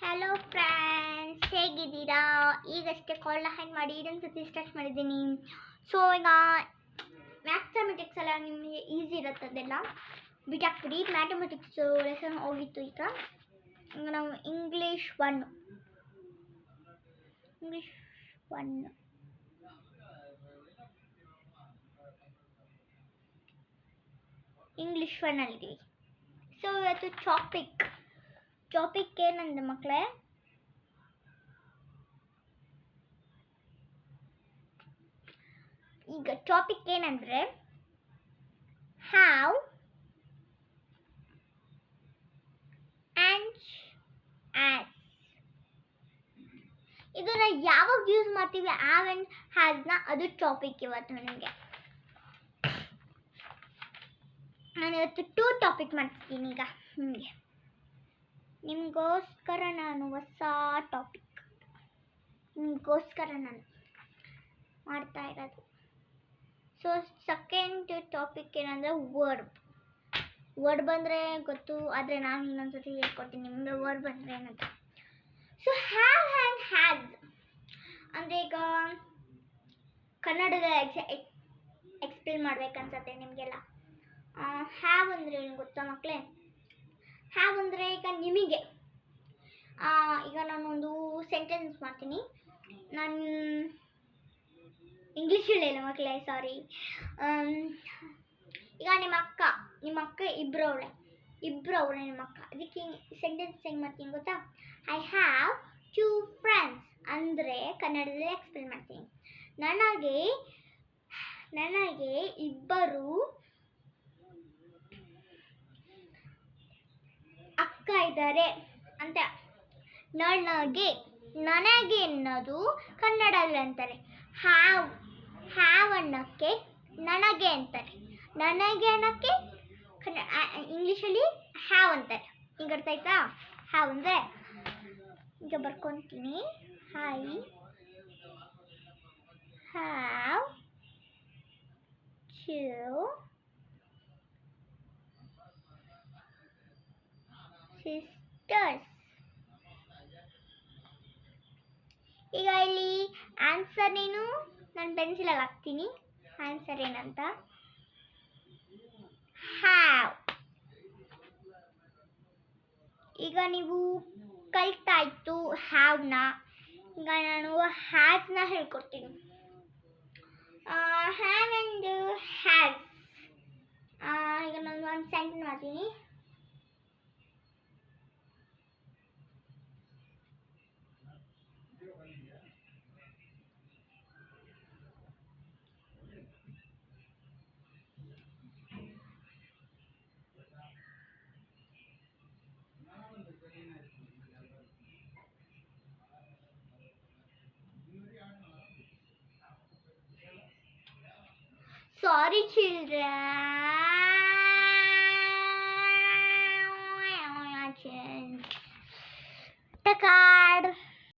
Hello friends, ಹೇಗಿದ್ದೀರಾ? ಈಗಷ್ಟೇ ಕಾಲ್ನ ಹ್ಯಾಂಗ್ ಮಾಡಿ ಇದೊಂದು ಸತಿ ಸ್ಟಾರ್ಟ್ ಮಾಡಿದ್ದೀನಿ. ಸೊ ಈಗ ಮ್ಯಾಥಮೆಟಿಕ್ಸ್ ಎಲ್ಲ ನಿಮಗೆ ಈಸಿ ಇರುತ್ತೆ, ಅದೆಲ್ಲ ಬಿಟ್ಟಾಕ್ಬಿಡಿ. ಮ್ಯಾಥಮೆಟಿಕ್ಸ್ ಲೆಸನ್ ಹೋಗಿತ್ತು. ಈಗ ನಾವು ಇಂಗ್ಲೀಷ್ ಒನ್ ಅಲ್ಲಿದ್ದೀವಿ. ಸೊ ಇವತ್ತು ಟಾಪಿಕ್ ಏನಂದ್ರೆ ಮಕ್ಕಳೇ, ಈಗ ಟಾಪಿಕ್ ಏನಂದ್ರೆ ಹ್ಯಾವ್ ಆ್ಯಂಡ್ ಆಸ್. ಇದನ್ನ ಯಾವಾಗ ಯೂಸ್ ಮಾಡ್ತೀವಿ, ಹ್ಯಾವ್ ಆ್ಯಂಡ್ ಹ್ಯಾಸ್ನ, ಅದು ಟಾಪಿಕ್ ಇವತ್ತು ನಿಮಗೆ. ನಾನು ಇವತ್ತು 2 ಟಾಪಿಕ್ ಮಾಡ್ತಿದ್ದೀನಿ. ಈಗ ನಿಮಗೋಸ್ಕರ ನಾನು ಹೊಸ ಟಾಪಿಕ್ ನಾನು ಮಾಡ್ತಾ ಇರೋದು. ಸೊ ಸೆಕೆಂಡ್ ಟಾಪಿಕ್ ಏನಂದರೆ ವರ್ಡ್ ಬಂದರೆ ಗೊತ್ತು, ಆದರೆ ನಾನು ಇನ್ನೊಂದ್ಸತಿ ಹೇಳ್ಕೊಡ್ತೀನಿ ನಿಮಗೆ ವರ್ಡ್ ಬಂದರೆ ಏನಂತ. ಸೊ ಹ್ಯಾವ್ ಆ್ಯಂಡ್ ಹ್ಯಾಸ್ ಅಂದರೆ ಈಗ ಕನ್ನಡದ ಎಕ್ಸ್ಪ್ಲೇನ್ ಮಾಡ್ಬೇಕನ್ಸತ್ತೆ ನಿಮಗೆಲ್ಲ. ಹ್ಯಾವ್ ಅಂದರೆ ಏನು ಗೊತ್ತಾ ಮಕ್ಕಳೇ? ಹ್ಯಾವ್ ಅಂದರೆ ಈಗ ನಿಮಗೆ, ಈಗ ನಾನೊಂದು ಸೆಂಟೆನ್ಸ್ ಮಾಡ್ತೀನಿ. ನಾನು ಇಂಗ್ಲೀಷ್ ಹೇಳಿಲ್ಲ ಮಕ್ಕಳೇ, ಸಾರಿ. ಈಗ ನಿಮ್ಮ ಅಕ್ಕ ಇಬ್ಬರು ಅವಳೆ ನಿಮ್ಮ ಅಕ್ಕ. ಅದಕ್ಕೆ ಸೆಂಟೆನ್ಸ್ ಹೆಂಗೆ ಮಾಡ್ತೀನಿ ಗೊತ್ತಾ? ಐ ಹ್ಯಾವ್ 2 ಫ್ರೆಂಡ್ಸ್ ಅಂದರೆ ಕನ್ನಡದಲ್ಲಿ ಎಕ್ಸ್ಪ್ಲೇನ್ ಮಾಡ್ತೀನಿ. ನನಗೆ ಇಬ್ಬರು ಅಕ್ಕ ಇದ್ದಾರೆ ಅಂತ. ನನಗೆ ಅನ್ನೋದು ಕನ್ನಡದಲ್ಲಿ ಅಂತಾರೆ. ಹ್ಯಾವ್ ಅನ್ನೋಕ್ಕೆ ನನಗೆ ಅಂತಾರೆ. ನನಗೆ ಅನ್ನೋಕ್ಕೆ ಇಂಗ್ಲೀಷಲ್ಲಿ ಹ್ಯಾವ್ ಅಂತಾರೆ. ಈಗ ಅರ್ಥ ಆಯ್ತಾ? ಹ್ಯಾವ್ ಅಂದರೆ ಈಗ ಬರ್ಕೊತೀನಿ. I have 2 sisters. ಈಗ ಇಲ್ಲಿ ಆನ್ಸರ್ ಏನು, ನಾನು ಪೆನ್ಸಿಲಲ್ಲಿ ಹಾಕ್ತೀನಿ. ಆನ್ಸರ್ ಏನಂತ, ಹ್ಯಾವ್. ಈಗ ನೀವು ಕಲಿತಾಯ್ತು ಹ್ಯಾವ್ನ. ಈಗ ನಾನು ಹ್ಯಾಸ್ನ ಹೇಳ್ಕೊಡ್ತೀನಿ. Have and has. ಈಗ ನಾನು ಒಂದು ಸೆಂಟೆನ್ಸ್ ಮಾಡ್ತೀನಿ. Sorry children,